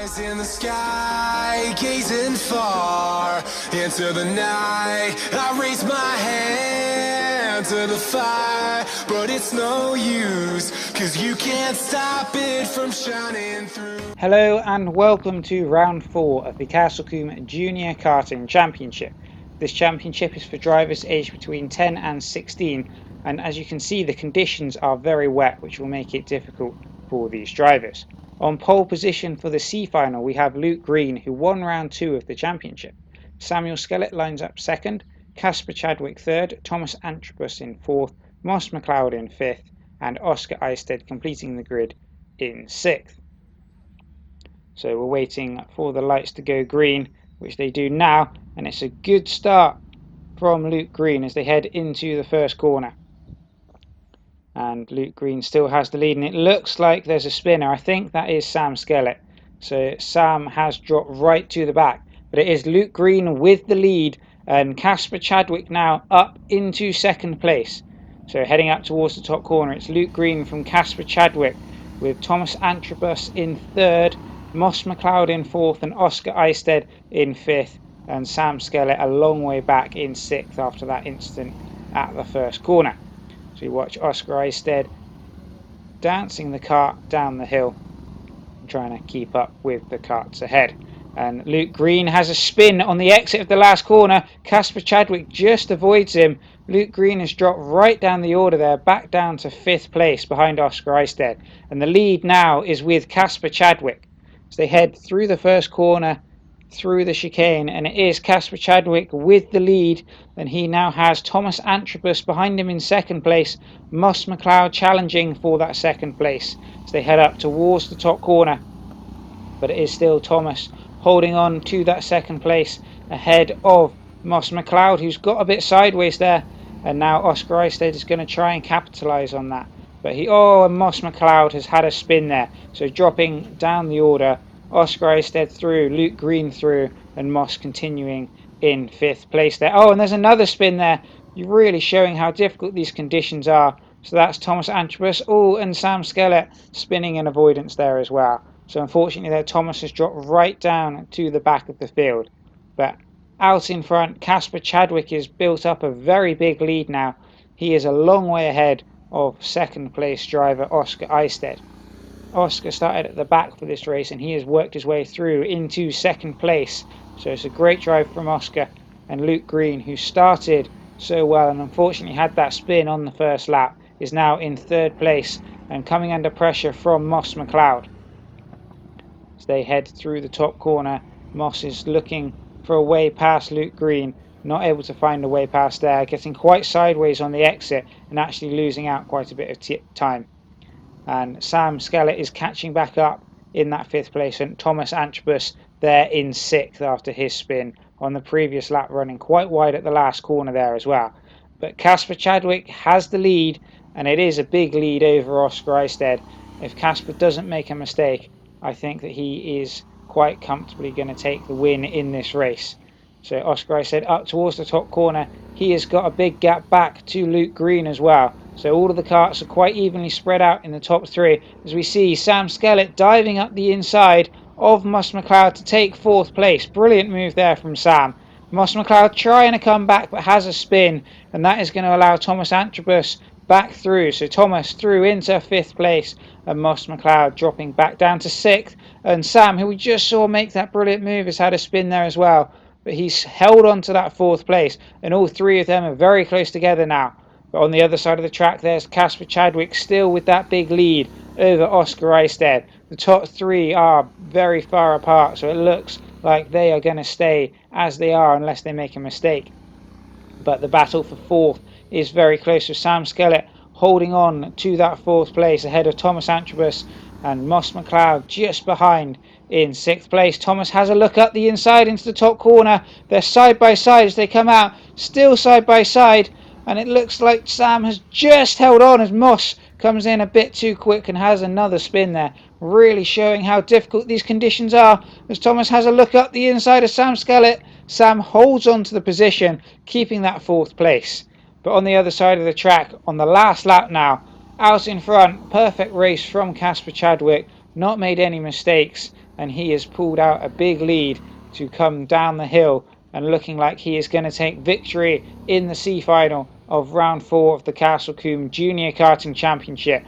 Eyes in the sky, gazing far into the night. I raise my hand to the fire, but it's no use, 'cause you can't stop it from shining through. Hello and welcome to round 4 of the Castle Combe Junior Karting Championship. This championship is for drivers aged between 10 and 16, and as you can see the conditions are very wet, which will make it difficult for these drivers. On pole position for the C final we have Luke Green, who won round 2 of the championship. Samuel Skellett lines up second, Casper Chadwick third, Thomas Antrobus in fourth, Moss McLeod in fifth, and Oscar Eisted completing the grid in sixth. So we're waiting for the lights to go green, which they do now, and it's a good start from Luke Green as they head into the first corner. And Luke Green still has the lead, and it looks like there's a spinner. I think that is Sam Skellett. So Sam has dropped right to the back, but it is Luke Green with the lead, and Casper Chadwick now up into second place. So heading up towards the top corner, it's Luke Green from Casper Chadwick, with Thomas Antrobus in third, Moss McLeod in fourth, and Oscar Eisted in fifth, and Sam Skellett a long way back in sixth after that incident at the first corner. So you watch Oscar Eisted dancing the kart down the hill, trying to keep up with the karts ahead. And Luke Green has a spin on the exit of the last corner. Casper Chadwick just avoids him. Luke Green has dropped right down the order there, back down to fifth place behind Oscar Eisted. And the lead now is with Casper Chadwick. So they head through the first corner, through the chicane, and it is Casper Chadwick with the lead, and he now has Thomas Antrobus behind him in second place, Moss McLeod challenging for that second place. So they head up towards the top corner, but it is still Thomas holding on to that second place ahead of Moss McLeod, who's got a bit sideways there, and now Oscar Eisted is going to try and capitalise on that. But and Moss McLeod has had a spin there, so dropping down the order, Oscar Eisted through, Luke Green through, and Moss continuing in fifth place there. And there's another spin there. You're really showing how difficult these conditions are. So that's Thomas Antrobus, and Sam Skellett spinning in avoidance there as well. So unfortunately there, Thomas has dropped right down to the back of the field. But out in front, Casper Chadwick has built up a very big lead now. He is a long way ahead of second place driver Oscar Eisted. Oscar started at the back for this race, and he has worked his way through into second place. So it's a great drive from Oscar. And Luke Green, who started so well and unfortunately had that spin on the first lap, is now in third place and coming under pressure from Moss McLeod. As they head through the top corner, Moss is looking for a way past Luke Green, not able to find a way past there, getting quite sideways on the exit and actually losing out quite a bit of time. And Sam Skellett is catching back up in that fifth place, and Thomas Antrobus there in sixth after his spin on the previous lap, running quite wide at the last corner there as well. But Casper Chadwick has the lead, and it is a big lead over Oscar Eisted. If Casper doesn't make a mistake, I think that he is quite comfortably going to take the win in this race. So Oscar Eisted up towards the top corner. He has got a big gap back to Luke Green as well. So all of the karts are quite evenly spread out in the top three, as we see Sam Skellett diving up the inside of Moss McLeod to take fourth place. Brilliant move there from Sam. Moss McLeod trying to come back but has a spin, and that is going to allow Thomas Antrobus back through. So Thomas through into fifth place, and Moss McLeod dropping back down to sixth. And Sam, who we just saw make that brilliant move, has had a spin there as well, but he's held on to that fourth place, and all three of them are very close together now. But on the other side of the track, there's Casper Chadwick still with that big lead over Oscar Eisted. The top three are very far apart, so it looks like they are going to stay as they are unless they make a mistake. But the battle for fourth is very close, with Sam Skellett holding on to that fourth place ahead of Thomas Antrobus, and Moss McLeod just behind in sixth place. Thomas has a look up the inside into the top corner. They're side by side as they come out, still side by side, and it looks like Sam has just held on as Moss comes in a bit too quick and has another spin there, really showing how difficult these conditions are as Thomas has a look up the inside of Sam Skellett. Sam holds on to the position, keeping that fourth place. But on the other side of the track, on the last lap now, out in front, perfect race from Casper Chadwick, not made any mistakes, and he has pulled out a big lead to come down the hill, and looking like he is going to take victory in the C final of round 4 of the Castle Combe Junior Karting Championship.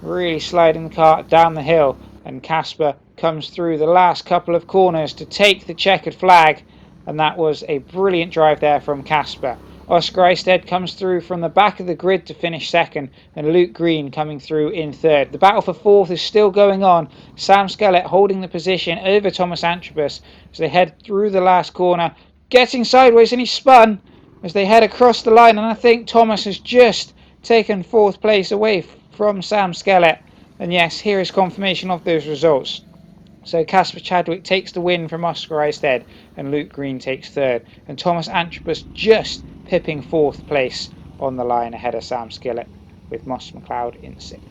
Really sliding the kart down the hill, and Casper comes through the last couple of corners to take the checkered flag, and that was a brilliant drive there from Casper. Oscar Eisted comes through from the back of the grid to finish second, and Luke Green coming through in third. The battle for fourth is still going on. Sam Skellett holding the position over Thomas Antrobus as they head through the last corner, getting sideways, and he spun as they head across the line, and I think Thomas has just taken fourth place away from Sam Skellett. And yes, here is confirmation of those results. So Casper Chadwick takes the win from Oscar Eisted, and Luke Green takes third, and Thomas Antrobus just pipping fourth place on the line ahead of Sam Skellett, with Moss McLeod in sixth.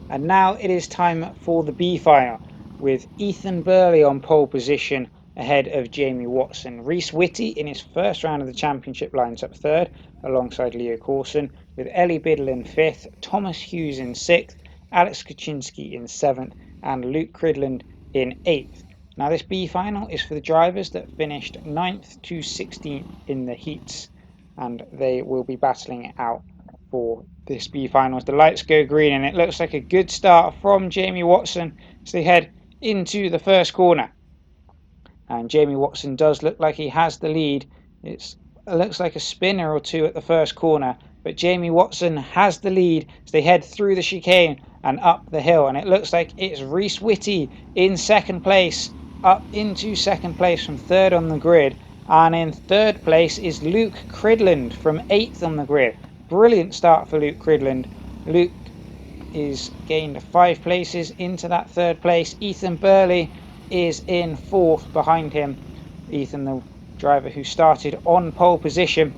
And now it is time for the B final, with Ethan Burley on pole position ahead of Jamie Watson. Rhys Whitty in his first round of the championship lines up third alongside Leo Corson, with Ellie Biddle in fifth, Thomas Hughes in sixth, Alex Kaczynski in seventh, and Luke Cridland in eighth. Now this B final is for the drivers that finished 9th to 16th in the heats, and they will be battling it out for this B final as the lights go green, and it looks like a good start from Jamie Watson as they head into the first corner. And Jamie Watson does look like he has the lead. It looks like a spinner or two at the first corner, but Jamie Watson has the lead as they head through the chicane and up the hill, and it looks like it's Rhys Whitty in second place, up into second place from third on the grid, and in third place is Luke Cridland from 8th on the grid. Brilliant start for Luke Cridland. Luke is gained 5 places into that third place. Ethan Burley is in 4th behind him. Ethan, the driver who started on pole position,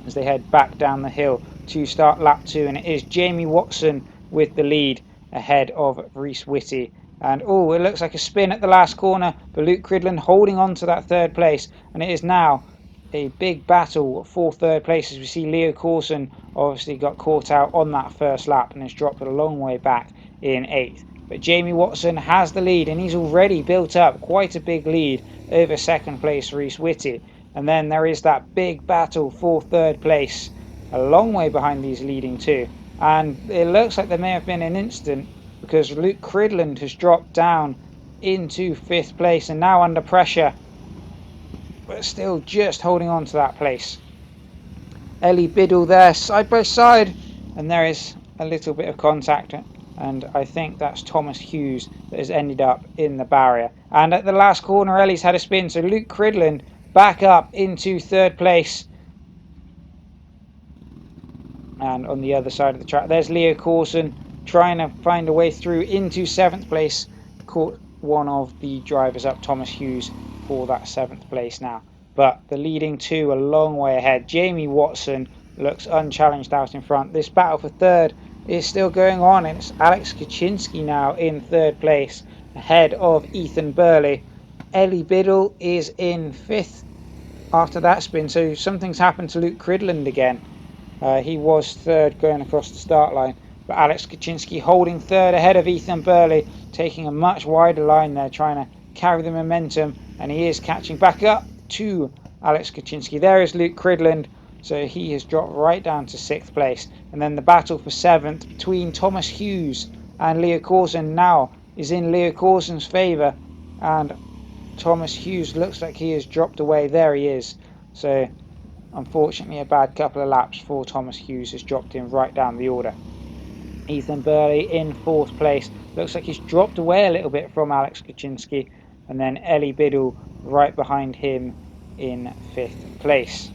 as they head back down the hill to start lap 2, and it is Jamie Watson with the lead ahead of Rhys Whitty. And oh, it looks like a spin at the last corner, but Luke Cridland holding on to that third place, and it is now a big battle for third place as we see Leo Corson obviously got caught out on that first lap and has dropped a long way back in 8th. But Jamie Watson has the lead, and he's already built up quite a big lead over second place Rhys Whitty. And then there is that big battle for third place, a long way behind these leading two. And it looks like there may have been an incident because Luke Cridland has dropped down into 5th place and now under pressure, but still just holding on to that place. Ellie Biddle there side by side, and there is a little bit of contact, and I think that's Thomas Hughes that has ended up in the barrier. And at the last corner Ellie's had a spin, so Luke Cridland back up into 3rd place. And on the other side of the track there's Leo Corson trying to find a way through into 7th place. Caught one of the drivers up, Thomas Hughes, for that 7th place now. But the leading two a long way ahead. Jamie Watson looks unchallenged out in front. This battle for 3rd is still going on, and it's Alex Kaczynski now in 3rd place ahead of Ethan Burley. Ellie Biddle is in 5th after that spin, so something's happened to Luke Cridland again. He was 3rd going across the start line, but Alex Kaczynski holding 3rd ahead of Ethan Burley, taking a much wider line there, trying to carry the momentum, and he is catching back up to Alex Kaczynski. There is Luke Cridland, so he has dropped right down to 6th place. And then the battle for 7th between Thomas Hughes and Leo Corson now is in Leo Corson's favour, and Thomas Hughes looks like he has dropped away. There he is. So unfortunately a bad couple of laps for Thomas Hughes has dropped him right down the order. Ethan Burley in 4th place. Looks like he's dropped away a little bit from Alex Kaczynski, and then Ellie Biddle right behind him in 5th place.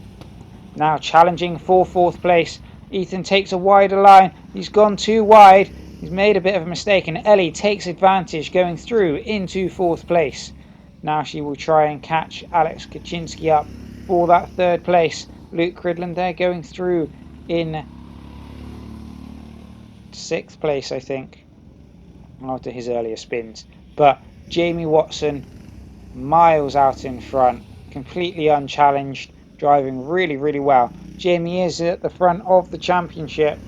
Now challenging for 4th place. Ethan takes a wider line. He's gone too wide. He's made a bit of a mistake, and Ellie takes advantage going through into 4th place. Now she will try and catch Alex Kaczynski up for that 3rd place. Luke Cridland there going through in 6th place, I think, after his earlier spins. But Jamie Watson miles out in front, completely unchallenged, driving really well. Jamie is at the front of the championship,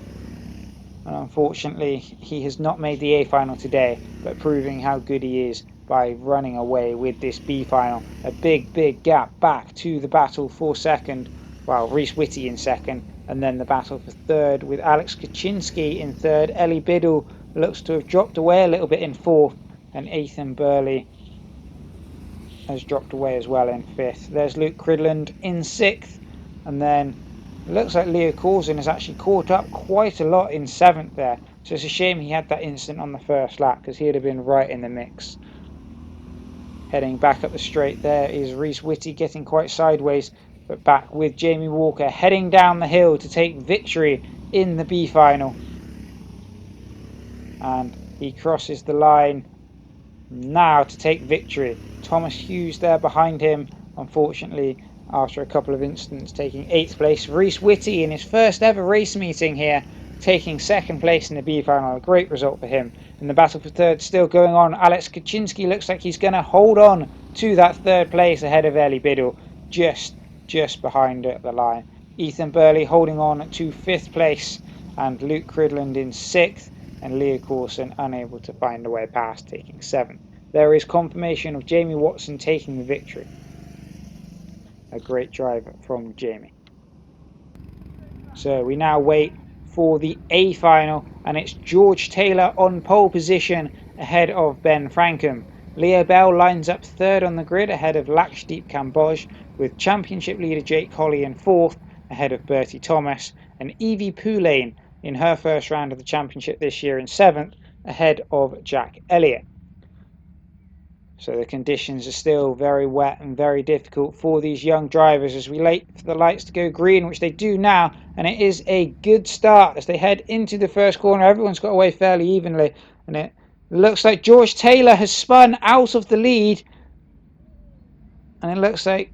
and unfortunately he has not made the A final today, but proving how good he is by running away with this B final. A big gap back to the battle for second, well, Rhys Whitty in second, and then the battle for third with Alex Kaczynski in third. Ellie Biddle looks to have dropped away a little bit in fourth, and Ethan Burley has dropped away as well in fifth. There's Luke Cridland in sixth, and then it looks like Leo Corzin has actually caught up quite a lot in seventh there. So it's a shame he had that incident on the first lap, because he'd have been right in the mix. Heading back up the straight there is Rhys Whitty, getting quite sideways, but back with Jamie Walker heading down the hill to take victory in the B final. And he crosses the line now to take victory. Thomas Hughes there behind him, unfortunately, after a couple of incidents, taking 8th place. Rhys Whitty in his first ever race meeting here, taking 2nd place in the B final. A great result for him. And the battle for third still going on. Alex Kaczynski looks like he's going to hold on to that 3rd place ahead of Ellie Biddle, just behind the line. Ethan Burley holding on to 5th place, and Luke Cridland in 6th, and Leo Corzin unable to find a way past, taking 7th. There is confirmation of Jamie Watson taking the victory. A great drive from Jamie. So we now wait for the A final, and it's George Taylor on pole position ahead of Ben Frankham. Leo Bell lines up 3rd on the grid ahead of Lakshdeep Kamboj, with championship leader Jake Holly in 4th ahead of Bertie Thomas, and Evie Poulain in her first round of the championship this year in 7th ahead of Jack Elliott. So the conditions are still very wet and very difficult for these young drivers as we wait for the lights to go green, which they do now, and it is a good start as they head into the first corner. Everyone's got away fairly evenly, and it looks like George Taylor has spun out of the lead, and it looks like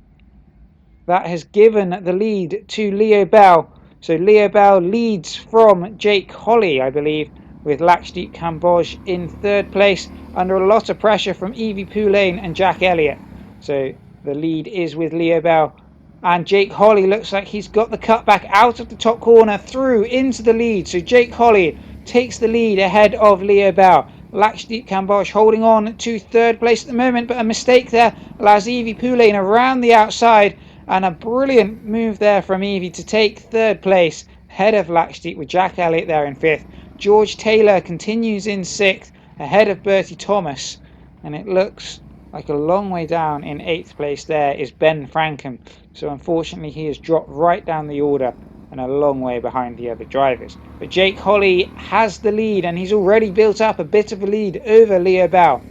that has given the lead to Leo Bell. So Leo Bell leads from Jake Holly, I believe, with Lakshdeep Kamboj in 3rd place, under a lot of pressure from Evie Poulain and Jack Elliott. So the lead is with Leo Bell, and Jake Holly looks like he's got the cut back out of the top corner through into the lead. So Jake Holly takes the lead ahead of Leo Bell. Lakshdeep Kamboj holding on to 3rd place at the moment, but a mistake there allows Evie Poulain around the outside, and a brilliant move there from Evie to take 3rd place ahead of Lakshdeep, with Jack Elliott there in 5th. George Taylor continues in 6th ahead of Bertie Thomas, and it looks like a long way down in 8th place there is Ben Frankham. So unfortunately he has dropped right down the order and a long way behind the other drivers. But Jake Holly has the lead, and he's already built up a bit of a lead over Leo Bell,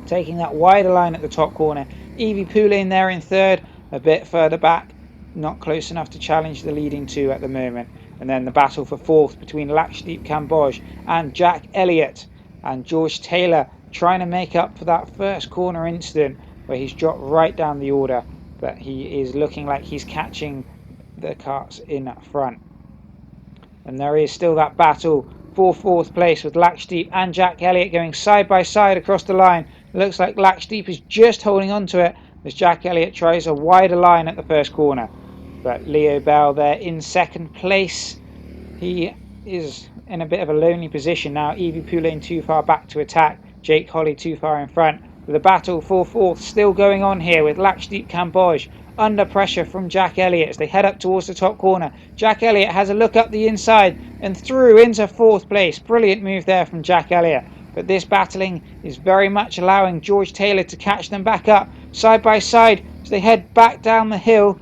taking that wider line at the top corner. Evie Poulain there in 3rd, a bit further back, not close enough to challenge the leading 2 at the moment. And then the battle for 4th between Lakshdeep Kamboj and Jack Elliott, and George Taylor trying to make up for that first corner incident where he's dropped right down the order, but he is looking like he's catching the carts in front. And there is still that battle for 4th place with Lakshdeep and Jack Elliott going side by side across the line. It looks like Lakshdeep is just holding on to it as Jack Elliott tries a wider line at the first corner. But Leo Bell there in 2nd place. He is in a bit of a lonely position now. Evie Poulain too far back to attack. Jake Holly too far in front. With the battle for 4th still going on here, with Lakshdeep Kamboj under pressure from Jack Elliott as they head up towards the top corner. Jack Elliott has a look up the inside and through into 4th place. Brilliant move there from Jack Elliott. But this battling is very much allowing George Taylor to catch them back up side by side as they head back down the hill,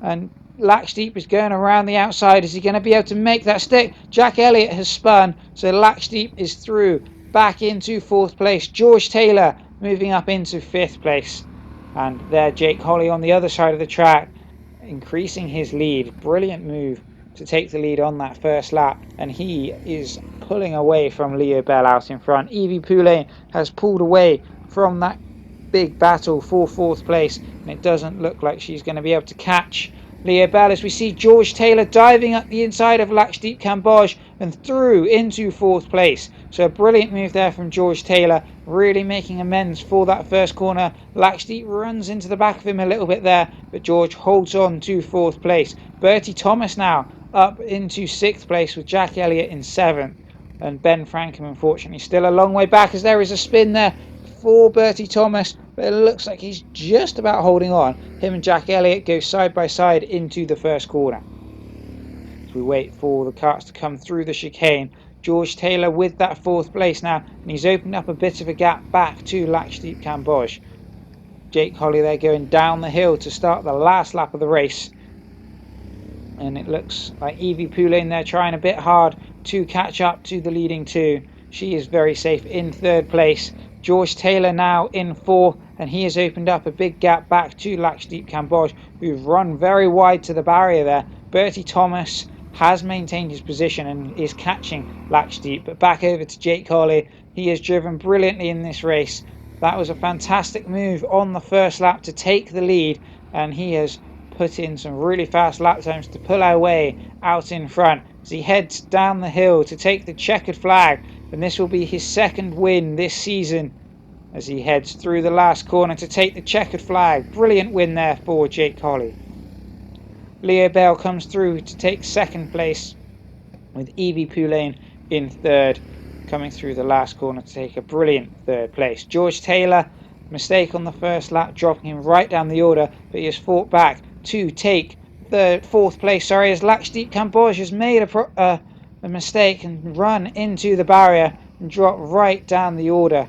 and Lakshdeep is going around the outside. Is he going to be able to make that stick? Jack Elliott has spun, so Lakshdeep is through back into 4th place. George Taylor moving up into 5th place, and there Jake Holly on the other side of the track increasing his lead. Brilliant move to take the lead on that first lap, and he is pulling away from Leo Bell out in front. Evie Poulain has pulled away from that big battle for 4th place, and it doesn't look like she's going to be able to catch Leo Bell as we see George Taylor diving up the inside of Lakshdeep Kamboj and through into 4th place. So a brilliant move there from George Taylor, really making amends for that first corner. Lakshdeep runs into the back of him a little bit there, but George holds on to 4th place. Bertie Thomas now up into 6th place with Jack Elliott in 7th. and Ben Frankham unfortunately still a long way back, as there is a spin there for Bertie Thomas, but it looks like he's just about holding on. Him and Jack Elliott go side by side into the first corner. As we wait for the carts to come through the chicane, George Taylor with that 4th place now, and he's opened up a bit of a gap back to Lakshdeep Kamboj. Jake Holly there going down the hill to start the last lap of the race. And it looks like Evie Poulain there trying a bit hard to catch up to the leading 2. She is very safe in 3rd place. George Taylor now in 4th, and he has opened up a big gap back to Lakshdeep Kamboj, who's run very wide to the barrier there. Bertie Thomas has maintained his position and is catching Lakshdeep, but back over to Jake Holly. He has driven brilliantly in this race. That was a fantastic move on the first lap to take the lead, and he has put in some really fast lap times to pull our way out in front as he heads down the hill to take the checkered flag, and this will be his 2nd win this season as he heads through the last corner to take the checkered flag. Brilliant win there for Jake Holly. Leo Bell comes through to take 2nd place, with Evie Poulain in 3rd, coming through the last corner to take a brilliant 3rd place. George Taylor, mistake on the first lap, dropping him right down the order, but he has fought back to take the 4th place, as Lakshdeep Kamboj has made a mistake and run into the barrier and dropped right down the order,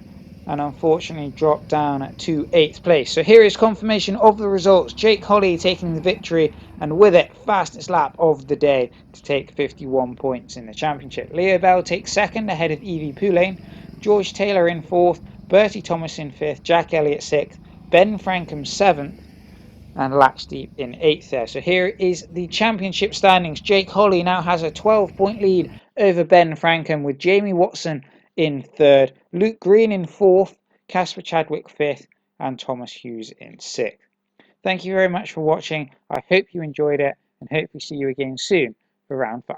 and unfortunately dropped down to 8th place. So here is confirmation of the results. Jake Holly taking the victory, and with it, fastest lap of the day to take 51 points in the championship. Leo Bell takes 2nd ahead of Evie Poulain, George Taylor in 4th, Bertie Thomas in 5th, Jack Elliott 6th, Ben Frankham 7th, and Lakshdeep in 8th there. So here is the championship standings. Jake Holly now has a 12-point lead over Ben Frankham, with Jamie Watson in 3rd, Luke Green in 4th, Casper Chadwick 5th, and Thomas Hughes in 6th. Thank you very much for watching. I hope you enjoyed it, and hope we see you again soon for round 5.